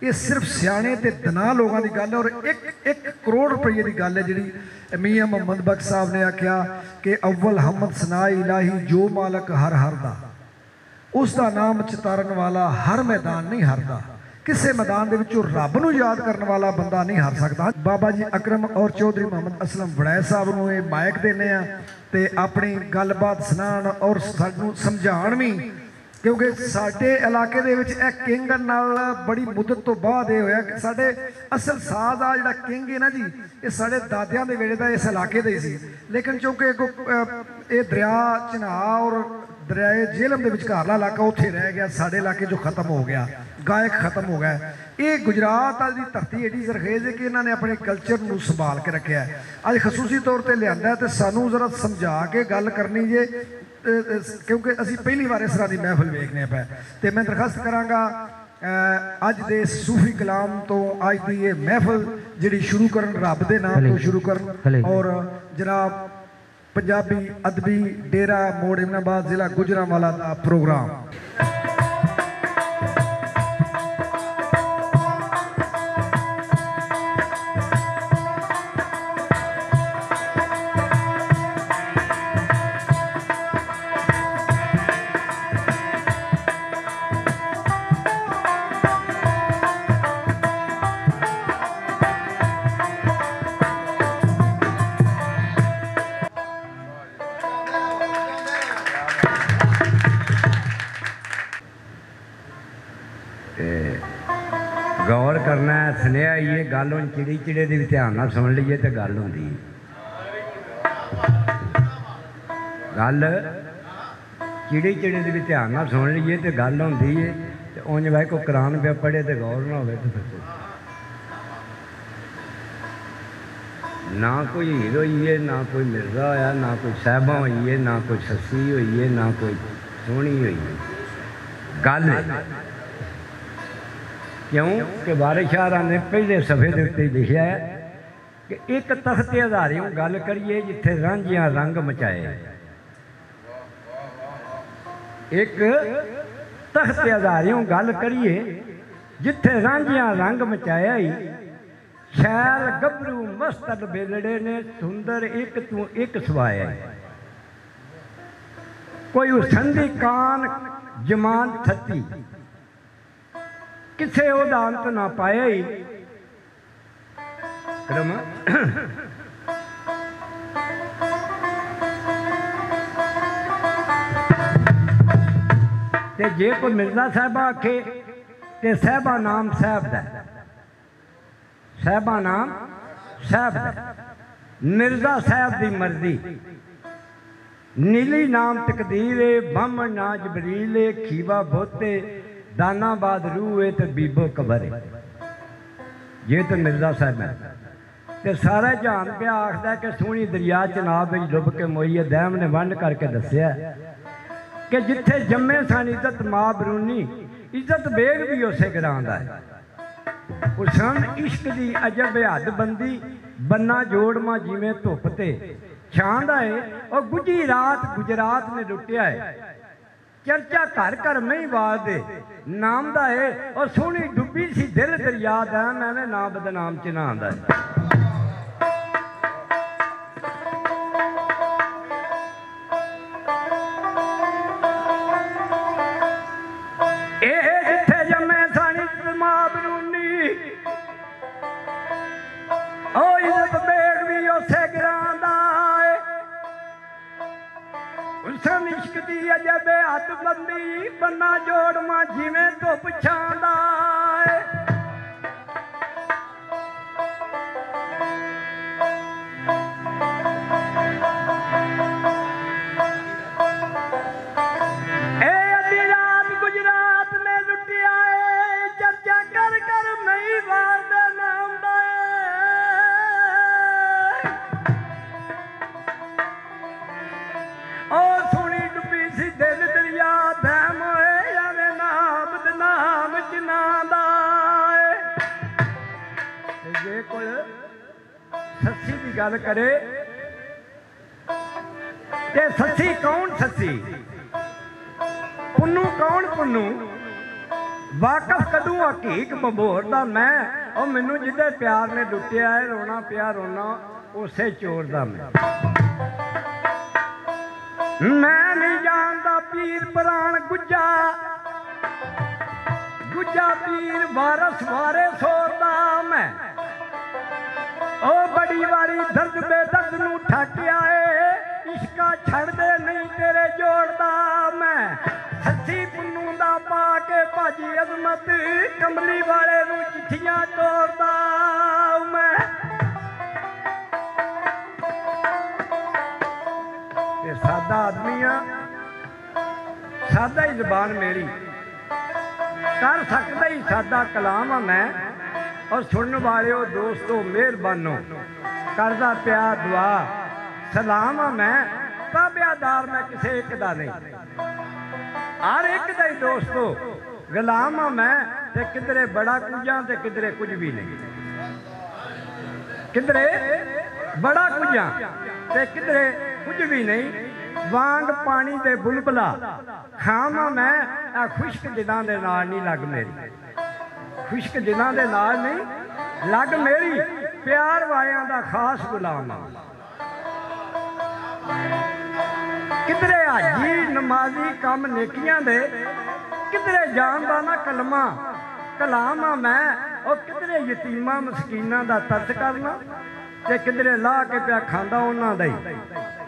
ये सिर्फ सियाने ते दना लोगों की गल है। और एक करोड़ रुपये की गल है जी मियाँ मुहम्मद बख्श साहब ने आख्या कि अव्वल हमद सना इलाही जो मालक हर दा उसका नाम चितारन वाला हर मैदान नहीं हारदा। किसी मैदान के रब नूं याद करने वाला बंदा नहीं हार सकता। बाबा जी अकरम और चौधरी मोहम्मद असलम वड़ैच साहब नूं ये माइक देने ते अपनी गलबात सुनाण और सानूं समझाण भी, क्योंकि साडे इलाके दे विच इह किंग नाल बड़ी मुद्दत तो बाद ये होया कि साडे असल साज आ जिहड़ा किंग है ना जी, ये साडे दादियां दे वेले दा इस इलाके दे सी। लेकिन चूंकि ये दरिया चिनाब और दरियाए झेलम के विचकारला इलाका उत्थे रह गया, साडे इलाके जो खत्म हो गया, गायक खत्म हो गया। ये गुजरात की धरती एडी सरखेज है कि इन्होंने अपने कल्चर नूं संभाल के रखा है। अज खसूसी तौर पर लिया तो सानू जरा समझा के गल करनी जे, क्योंकि असी पहली बार इस तरह की महफिल वेखने पे। तो मैं दरखास्त कराँगा अज दे सूफी कलाम तो अज की ये महफिल जी शुरू करन, रब के नाम तो शुरू करन। और जनाब पंजाबी अदबी डेरा मोड़ इमनाबाद जिला गुजरांवाला का प्रोग्राम। गौर करना है, सुनिया ये गल हम चिड़ी चिड़े की भी ध्यान ना सुन लीए तो गल होंगी। गल चिड़ी चिड़े की भी ध्यान ना सुन लीए तो गल होंगी है। तो उंज भाई कोई कुरान पे पढ़े तो गौर ना हो तो फिर ना कोई हीरो हुई है, ना कोई मिर्जा होया, ना कोई साहबा हुई है, ना कोई सस्सी हुई है, ना कोई सोहनी हुई है। गल क्यों कि वारिस शाह ने पहले सफ़े के उत्ते लिखा है कि एक तख्त हज़ारियों गल करिए जिथे रांझियां रंग मचाए। एक तख्त हज़ारियों गल करिए जिथे रांझियां रंग मचाया ही। शैल गभरू मस्तल बेलड़े ने सुंदर एक तू एक सवाया। कोई उसंदी कान जमान थती किसे ओदा अंत ना पाया ही। क्रम ते जे कोई मिर्जा साहबा आखे ते साहबा नाम साहब दा, साहबा नाम साहब दा। मिर्जा साहब दी मर्जी नीली नाम तकदीर बम ना जबरील खीवा बोते दानाबाद रूह है तो बीबो कबर है। ये तो मिर्जा साहब है। तो सारा जहान पे आखदा कि सोहनी दरिया चनाब में डुब के मोई है। दैम ने वंड करके दसिया कि जिथे जम्मे सन इज्जत माँ बरूनी, इज्जत बेग भी उस ग्रां दा है। उसन इश्क की अजब हद बंदी बन्ना जोड़ मां जिमें धुप ते छांदा है। और गुजी रात गुजरात ने लुटिया है। चर्चा घर घर में ही वाद दे नाम दा है। और सोहनी डुबी सी दिल दरिया दा, मैंने ना बदनाम चिन्हांदा है। जिथे जमे सानी मां बरूनी, ओ इज्जत बेग भी उसे ग्रां दा है। उसन इश्क दी अजब हद बंदी बन्ना जोड़ मां जिवें धुप छांदा है। ए अद्धी रात गुजरात ने लुटिया है। चर्चा कर कर मई वार दे नाम दा और सोहनी डुबी सी दिल दरिया दैम होए जावे नाम बदनाम चिन्हांदा है। जे कोई सस्सी की गल करे ते सस्सी कौन सस्सी, पुन्नू कौन पुन्नू, ਵਾਕਫ ਕਦੋਂ ਹਕੀਕ ਬੰਬੋਰ ਦਾ ਮੈਂ, ਉਹ ਮੈਨੂੰ ਜਿਹਦੇ ਪਿਆਰ ਨੇ ਲੁੱਟਿਆ ਹੈ, ਰੋਣਾ ਪਿਆ ਰੋਣਾ ਉਸੇ ਚੋਰ ਦਾ ਮੈਂ ਨਹੀਂ ਜਾਣਦਾ ਪੀਰ ਪ੍ਰਾਣ ਗੁੱਜਾ, ਗੁੱਜਾ ਪੀਰ ਵਾਰਸ ਵਾਰੇ ਸੋਰਦਾ ਮੈਂ, ਉਹ ਬੜੀ ਵਾਰੀ ਦਰਦ ਬੇਦਰਦ ਨੂੰ ਠਾਕਿਆ ਏ, ਇਸ਼ਕਾ ਛੱਡਦੇ ਨਹੀਂ ਤੇਰੇ ਜੋੜਦਾ ਮੈਂ, ਸੱਚੀ ਪੁੰਨੂ ਦਾ ਪਾ ਕੇ ਭਾਜੀ ਅਜ਼ਮਤ, ਕਮਲੀ ਵਾਲੇ ਨੂੰ ਚਿੱਠੀਆਂ ਤੋਰਦਾ ਮੈਂ। ਇਹ ਸਾਦਾ ਆਦਮੀ ਆ, ਸਾਦਾ ਹੀ ਜ਼ਬਾਨ ਮੇਰੀ, ਕਰ ਸਕਦਾ ਹੀ ਸਾਦਾ ਕਲਾਮ ਆ ਮੈਂ, ਔਰ ਸੁਣਨ ਵਾਲਿਓ ਦੋਸਤੋ ਮਿਹਰਬਾਨੋ, ਕਰਦਾ ਪਿਆ ਦੁਆ ਸਲਾਮ ਆ ਮੈਂ, ਤਾਬਿਆਦਾਰ ਮੈਂ ਕਿਸੇ ਇੱਕ ਦਾ ਨਹੀਂ, ਹਰ ਇੱਕ ਦਾ ਹੀ ਦੋਸਤੋ ਗੁਲਾਮ ਆ ਮੈਂ, ਤੇ ਕਿਧਰੇ ਬੜਾ ਕੁਝਾਂ ਤੇ ਕਿਧਰੇ ਕੁਝ ਵੀ ਨਹੀਂ, ਕਿਧਰੇ ਬੜਾ ਕੁਝਾਂ ਤੇ ਕਿਧਰੇ ਕੁਝ ਵੀ ਨਹੀਂ, ਵਾਂਗ ਪਾਣੀ ਦੇ ਬੁਲਬੁਲਾ ਖਾਵਾਂ ਮੈਂ, ਆ ਖੁਸ਼ਕ ਦਿਨਾਂ ਦੇ ਨਾਲ ਨਹੀਂ ਲੱਗ ਮੇਰੀ, ਖੁਸ਼ਕ ਦਿਨਾਂ ਦੇ ਨਾਲ ਨਹੀਂ ਲੱਗ ਮੇਰੀ, ਪਿਆਰ ਵਾਲਿਆਂ ਦਾ ਖਾਸ ਗੁਲਾਮ ਆ, ਕਿਧਰੇ ਹਾਜੀ ਨਮਾਜ਼ੀ ਕੰਮ ਨੇਕੀਆਂ ਦੇ, ਕਿਧਰੇ ਜਾਣਦਾ ਨਾ ਕਲਮਾ ਕਲਾਮ ਆ ਮੈਂ, ਉਹ ਕਿਧਰੇ ਯਤੀਮਾਂ ਮਸਕੀਨਾਂ ਦਾ ਤਰਸ ਕਰਨਾ, ਤੇ ਕਿਧਰੇ ਲਾਹ ਕੇ ਪਿਆ ਖਾਂਦਾ ਉਹਨਾਂ ਦਾ ਹੀ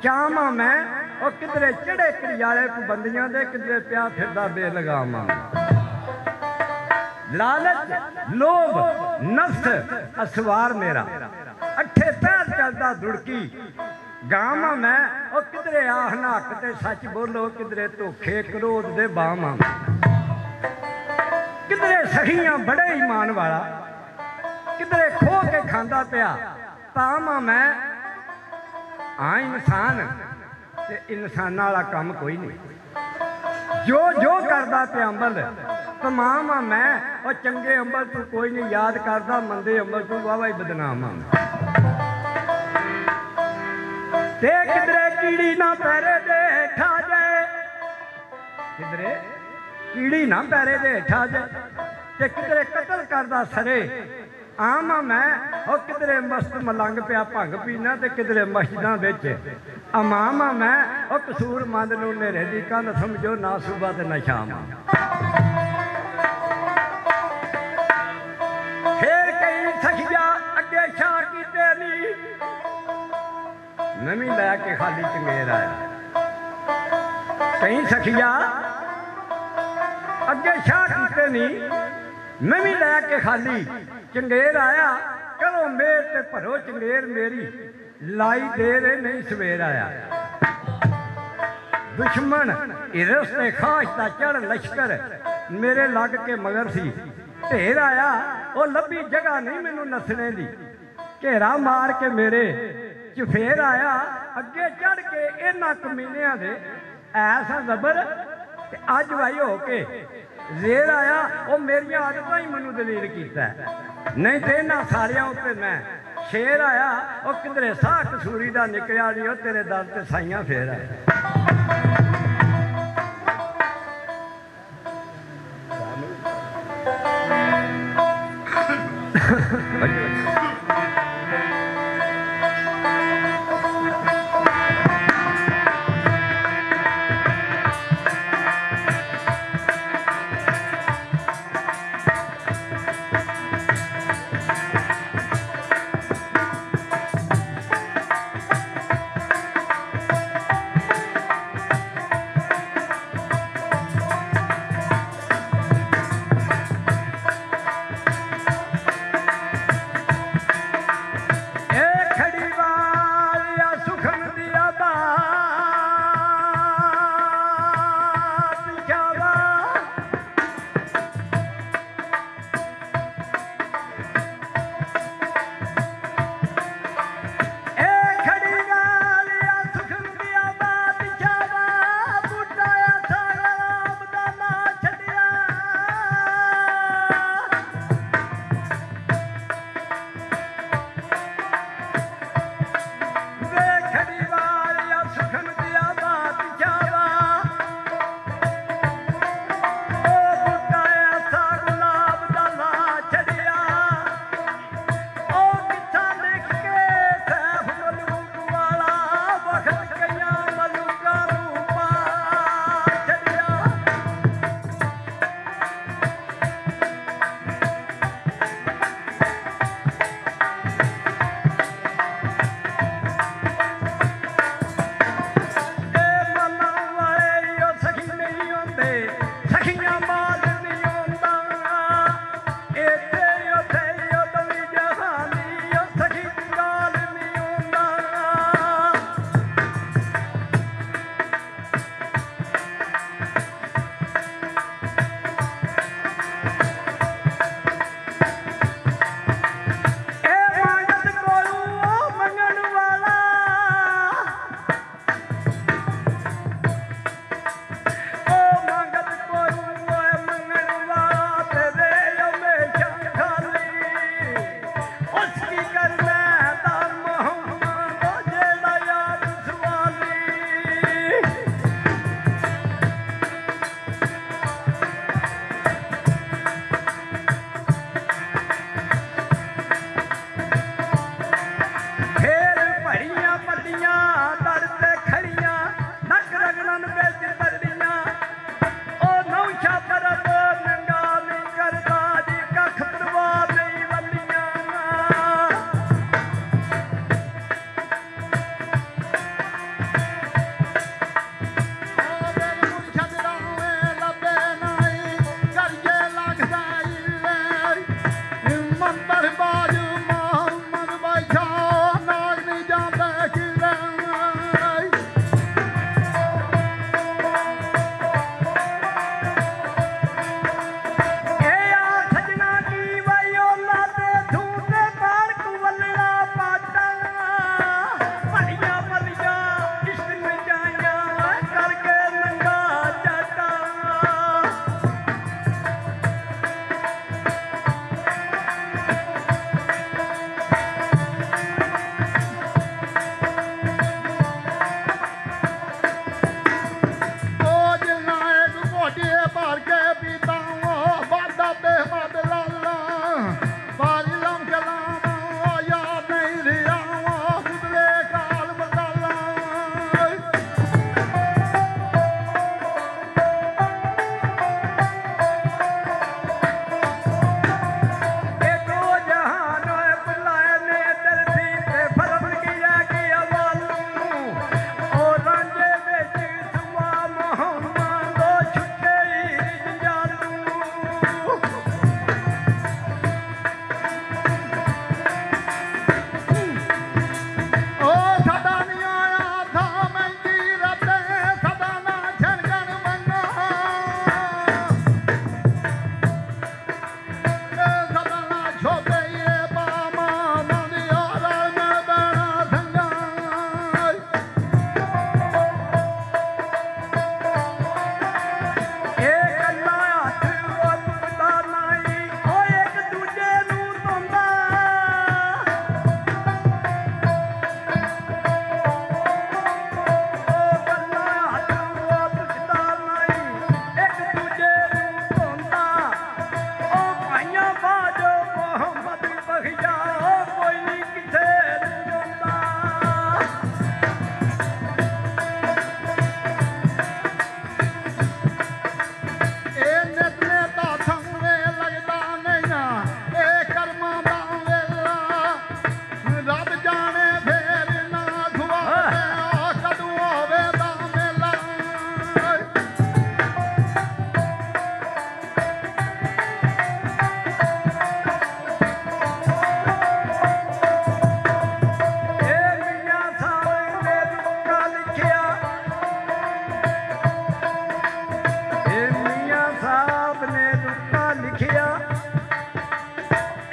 ਚਾਮ ਆ ਮੈਂ, ਉਹ ਕਿਧਰੇ ਚੜੇ ਘੜਿਆਲੇ ਪਾਬੰਦੀਆਂ ਦੇ, ਕਿਧਰੇ ਪਿਆ ਫਿਰਦਾ ਬੇਲਗਾਮ ਆ, ਲਾਲਚ ਲੋਭ ਨਫਸ ਅਸਵਾਰ ਮੇਰਾ, ਅੱਠੇ ਪੈਰ ਚੱਲਦਾ ਦੁੜਕੀ ਗਾਮ ਆ ਮੈਂ, ਉਹ ਕਿਧਰੇ ਆਹ ਨਾ ਹੱਕ ਤੇ ਸੱਚ ਬੋਲੋ, ਕਿਧਰੇ ਧੋਖੇ ਕਰੋਧ ਦੇ ਬਾਮ ਆ, ਕਿਧਰੇ ਸਖੀਆਂ ਬੜੇ ਈਮਾਨ ਵਾਲਾ, ਕਿਧਰੇ ਖੋ ਕੇ ਖਾਂਦਾ ਪਿਆ ਤਾਮ ਆ ਮੈਂ, ਆ ਇਨਸਾਨ ਤੇ ਇਨਸਾਨਾਂ ਵਾਲਾ ਕੰਮ ਕੋਈ ਨਹੀਂ, ਜੋ ਜੋ ਕਰਦਾ ਪਿਆ ਅੰਬਲ ਤਮਾਮ ਆ ਮੈਂ, ਉਹ ਚੰਗੇ ਅੰਬਲ ਤੂੰ ਕੋਈ ਨਹੀਂ ਯਾਦ ਕਰਦਾ, ਮੰਦੇ ਅੰਬਲ ਤੂੰ ਵਾਵਾ ਹੀ ਬਦਨਾਮ ਆ, ਤੇ ਕਿਧਰੇ ਕੀੜੀ ਨਾ ਪੈਰੇ ਦੇ ਹੇਠਾ ਜਾਏ, ਕਿਧਰੇ ਕੀੜੀ ਨਾ ਪੈਰੇ ਦੇ ਹੇਠਾ ਜਾਏ, ਤੇ ਕਿਧਰੇ ਕਤਲ ਕਰਦਾ ਸਰੇ ਆਮ ਆ ਮੈਂ, ਉਹ ਕਿਧਰੇ ਮਸਤ ਮਲੰਗ ਪਿਆ ਭੰਗ ਪੀਣਾ, ਤੇ ਕਿਧਰੇ ਮਸਜਿਦਾਂ ਵਿੱਚ ਇਮਾਮ ਆ ਮੈਂ, ਉਹ ਕਸੂਰਮੰਦ ਨੂੰ ਨੇਰੇ ਦੀ ਕੰਧ ਸਮਝੋ, ਨਾ ਸੁਬਾ ਤੇ ਨਾ ਸ਼ਾਮ। ਫੇਰ ਕਈ ਸਖੀਆ ਅੱਗੇ ਸ਼ਾਹ ਕੀਤੇ ਨੀ, ਨਵੀਂ ਲੈ ਕੇ ਖਾਲੀ ਚੰਗੇਰ ਆਇਆ, ਕਈ ਸਖੀਆ ਅੱਗੇ ਸ਼ਾਹ ਕੀਤੇ ਨੀ, ਨਵੀਂ ਲੈ ਕੇ ਖਾਲੀ ਚੰਗੇਰ ਆਇਆ, ਕਰੋ ਮੇਰ ਤੇ ਭਰੋ ਚੰਗੇਰ ਮੇਰੀ, ਲਾਈ ਦੇਰ ਨਹੀਂ ਸਵੇਰ ਆਇਆ, ਦੁਸ਼ਮਣ ਇਰਸ ਤੇ ਖਾਸ਼ ਦਾ ਚੜ ਲਸ਼ਕਰ ਮੇਰੇ ਲੱਗ ਕੇ ਮਗਰ ਸੀ, ਢੇਰ ਆਇਆ ਉਹ ਲੱਭੀ ਜਗ੍ਹਾ ਨਹੀਂ ਮੈਨੂੰ ਨੱਸਣੇ ਦੀ, ਘੇਰਾ ਮਾਰ ਕੇ ਮੇਰੇ ਚਫੇਰ ਆਇਆ, ਅੱਗੇ ਚੜ ਕੇ ਇਹਨਾਂ ਕਮੀਨਿਆਂ ਦੇ ਐਸਾ ਜ਼ਬਰ, ਤੇ ਅੱਜ ਭਾਈ ਹੋ ਕੇ ਜ਼ੇਰ ਆਇਆ, ਉਹ ਮੇਰੀਆਂ ਆਦਤਾਂ ਹੀ ਮੈਨੂੰ ਦਲੀਲ ਕੀਤਾ, ਨਹੀਂ ਤੇ ਇਹਨਾਂ ਸਾਰਿਆਂ ਉੱਤੇ ਮੈਂ ਸ਼ੇਰ ਆਇਆ, ਉਹ ਕਿਧਰੇ ਸਾਹ ਕਸੂਰੀ ਦਾ ਨਿਕਲਿਆ ਨਹੀਂ, ਉਹ ਤੇਰੇ ਦਰ ਤੇ ਸਾਈਆਂ ਫੇਰ ਆਇਆ।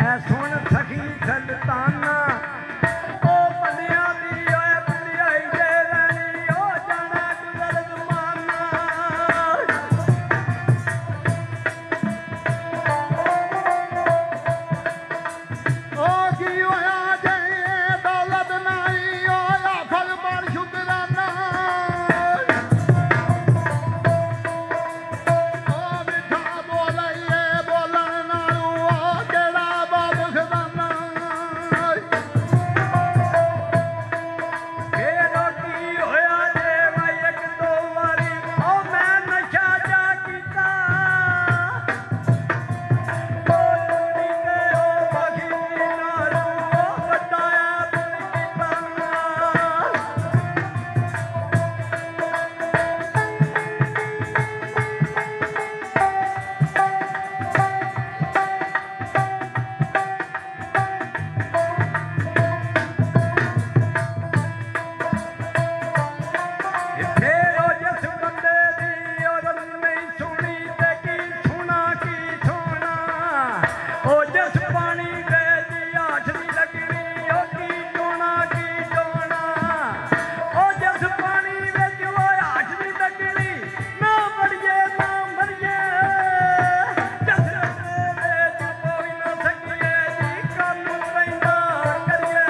है सुन सखी संताना ओ बलिया दी ओए बलिया जे रानी ओ जाना गुजर जमाना ओ की होया जे दौलत नहीं होया फल पर शुकराना ओ मिठा बोलइए बोलन नालू ओ केड़ा बाबू खजाना फेरो की होया जे मैं एक दो वारी ओ मैं नशा जा कीता ओ लुड़ी ते ओ बागी नालू ओ बटाया कीता फेरो जिस बंदे दी औरत नहीं सुनी ते की सुना ओ जिस पानी दे दी आठ दी लगनी ओ की टोना ओ जिस पानी विच ओ आठ दी लगनी ना मरिए जिस रस्ते च कोई ना सकिए जी कानू पैंदा करिए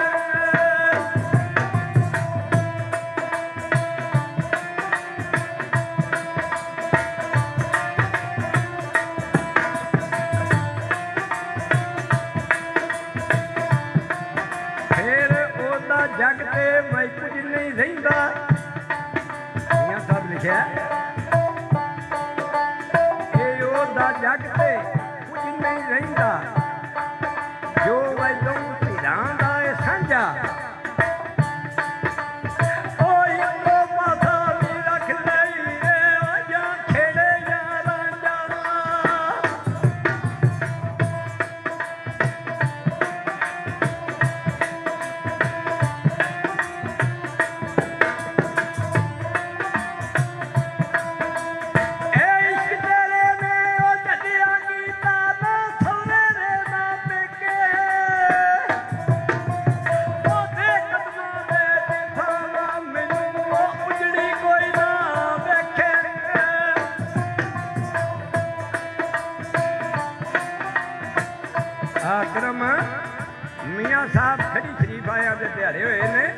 ਫਿਰ ਉਹਦਾ ਜਗ ਤੇ ਮੈਂ ਕੁਝ ਨਹੀਂ ਰਹਿੰਦਾ ਮੀਆਂ ਸਾਹਿਬ ਲਿਖਿਆ ਇਹ ਉਹਦਾ ਜਗ ਤੇ ਕੁਝ ਨਹੀਂ ਰਹਿੰਦਾ ਜੋ ਵੈਲੋਂ ਧੀਰਾਂ ਦਾ ਇਹ ਸਾਂਝਾ ਉਹ ਇੱਕੋ ਪਾਸਾ ਵੀ ਰੱਖ ਲਈ ਰੇ ਆ ਜਾਂ ਖੇੜੇ ਯਾਰਾਂ ਜਾ ਏ ਇਸ਼ਕ ਤੇਰੇ ਨੇ ਉਹ ਛੱਡਿਆ ਕੀਤਾ ਨਾ ਸਹੁਰੇ ਰੇ ਨਾ ਪੇਕੇ ਉਹਦੇ ਕਦਮਾਂ ਦੇ ਦਿਖਾਵਾ ਮੈਨੂੰ ਉਹ ਉਜੜੀ ਕੋਈ ਨਾ ਵੇਖੇ ਆਕਰਮ ਮੀਆਂ ਸਾਹਿਬ ਖੜੀ ਸ਼ਰੀਫ ਆਇਆਂ ਦੇ ਦਿਹਾੜੇ ਹੋਏ ਨੇ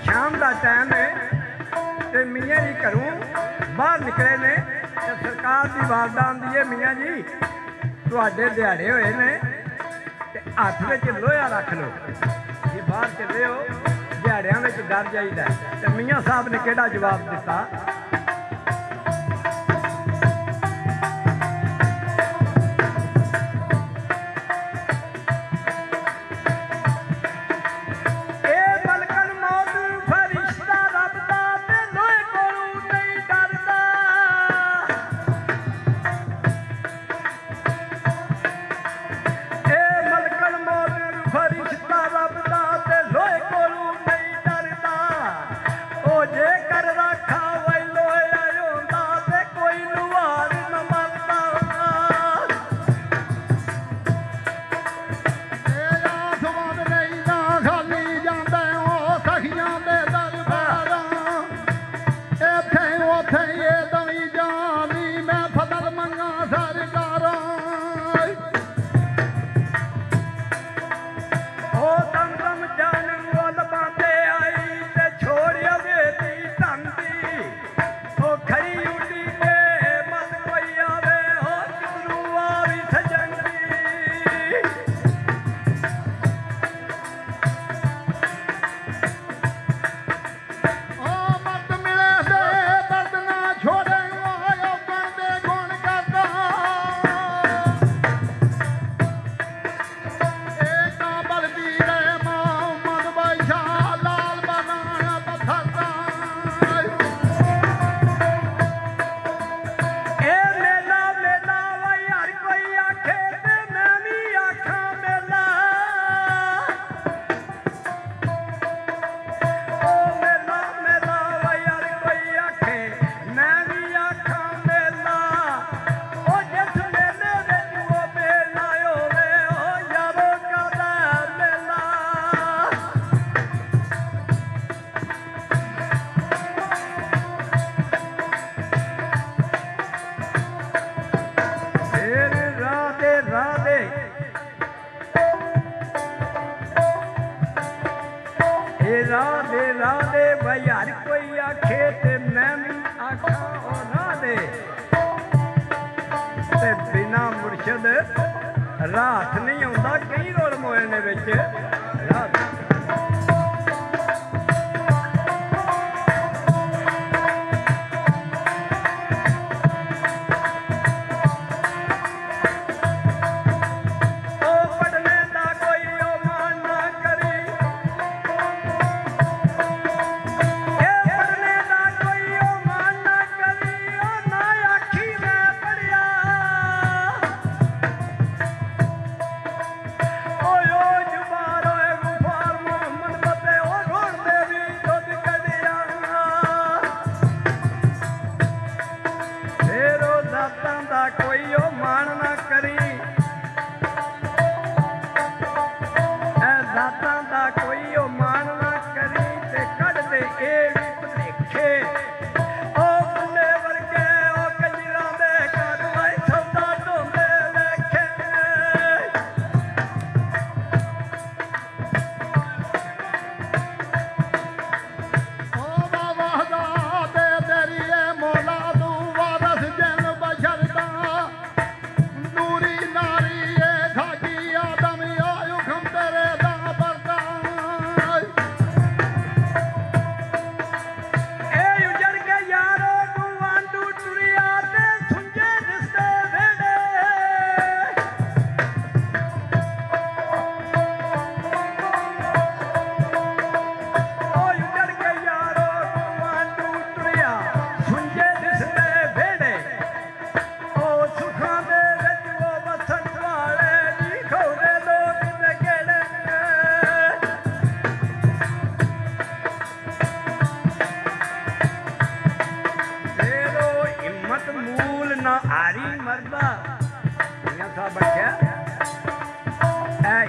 ਸ਼ਾਮ ਦਾ ਟਾਈਮ ਹੈ ਤੇ ਮੀਆਂ ਜੀ ਘਰੋਂ ਬਾਹਰ ਨਿਕਲੇ ਨੇ ਤੇ ਸਰਕਾਰ ਦੀ ਵਾਰਦਾ ਆਉਂਦੀ ਹੈ ਮੀਆਂ ਜੀ ਤੁਹਾਡੇ ਦਿਹਾੜੇ ਹੋਏ ਨੇ ਤੇ ਹੱਥ ਵਿੱਚ ਲੋਹਾ ਰੱਖ ਲਓ ਜੇ ਬਾਹਰ ਚੱਲੇ ਹੋ ਦਿਹਾੜਿਆਂ ਵਿੱਚ ਡਰ ਜਾਈਦਾ ਤੇ ਮੀਆਂ ਸਾਹਿਬ ਨੇ ਕਿਹੜਾ ਜਵਾਬ ਦਿੱਤਾ ਇਹ ਮਲਕਨ ਮੌਤ ਫਰਿਸ਼ਤਾ ਰੱਬ ਦਾ ਤੇ ਲੋਹੇ ਕੋਲੋਂ ਨਹੀਂ ਡਰਦਾ ਇਹ ਮਲਕਨ ਮੌਤ ਫਰਿਸ਼ਤਾ ਰੱਬ ਦਾ ਤੇ ਲੋਹੇ ਕੋਲੋਂ ਨਹੀਂ ਡਰਦਾ ਉਹ ਜੇ ਕਰ ਰੱਖਾ ਵੈਲੋ आखे ते मैं भी आखा ਉਹਨਾਂ ਦੇ ਤੇ ਬਿਨਾ ਮੁਰਸ਼ਦ ਰਾਤ ਨਹੀਂ ਆਉਂਦਾ ਕਈ ਰੋਲ ਮੋਏ ਨੇ ਵਿੱਚ ਰਾਤ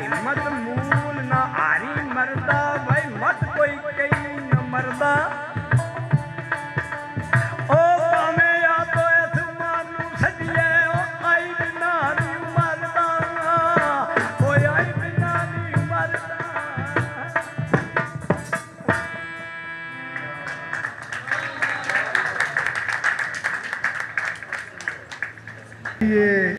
हिम्मत मूल ना आरी मरदा भाई मत कोई कई न मरदा